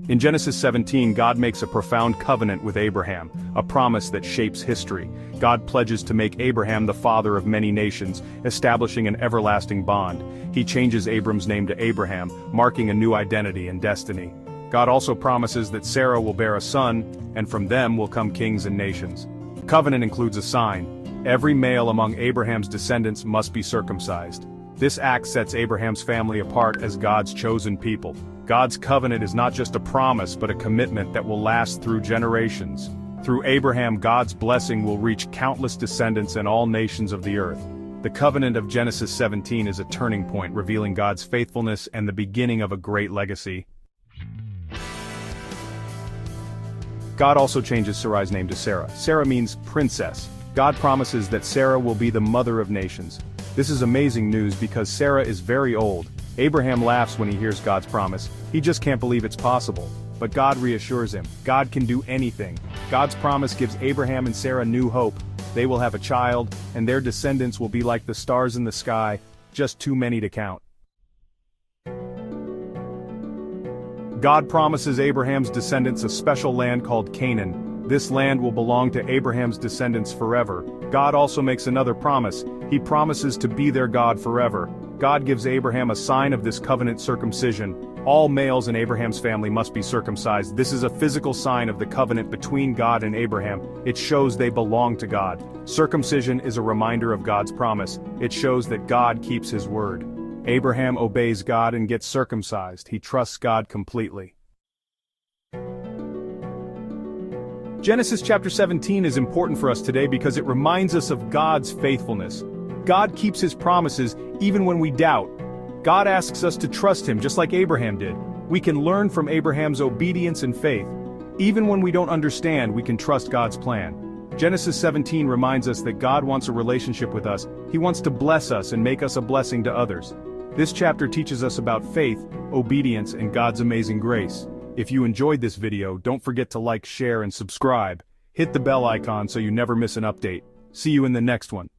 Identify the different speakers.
Speaker 1: In Genesis 17, God makes a profound covenant with Abraham, a promise that shapes history. God pledges to make Abraham the father of many nations, establishing an everlasting bond. He changes Abram's name to Abraham, marking a new identity and destiny. God also promises that Sarah will bear a son, and from them will come kings and nations. The covenant includes a sign. Every male among Abraham's descendants must be circumcised. This act sets Abraham's family apart as God's chosen people. God's covenant is not just a promise but a commitment that will last through generations. Through Abraham, God's blessing will reach countless descendants and all nations of the earth. The covenant of Genesis 17 is a turning point, revealing God's faithfulness and the beginning of a great legacy. God also changes Sarai's name to Sarah. Sarah means princess. God promises that Sarah will be the mother of nations. This is amazing news because Sarah is very old. Abraham laughs when he hears God's promise. He just can't believe it's possible. But God reassures him. God can do anything. God's promise gives Abraham and Sarah new hope. They will have a child, and their descendants will be like the stars in the sky, just too many to count. God promises Abraham's descendants a special land called Canaan. This land will belong to Abraham's descendants forever. God also makes another promise. He promises to be their God forever. God gives Abraham a sign of this covenant: circumcision. All males in Abraham's family must be circumcised. This is a physical sign of the covenant between God and Abraham. It shows they belong to God. Circumcision is a reminder of God's promise. It shows that God keeps his word. Abraham obeys God and gets circumcised. He trusts God completely. Genesis chapter 17 is important for us today because it reminds us of God's faithfulness. God keeps his promises even when we doubt. God asks us to trust him just like Abraham did. We can learn from Abraham's obedience and faith. Even when we don't understand, we can trust God's plan. Genesis 17 reminds us that God wants a relationship with us. He wants to bless us and make us a blessing to others. This chapter teaches us about faith, obedience, and God's amazing grace. If you enjoyed this video, don't forget to like, share, and subscribe. Hit the bell icon so you never miss an update. See you in the next one.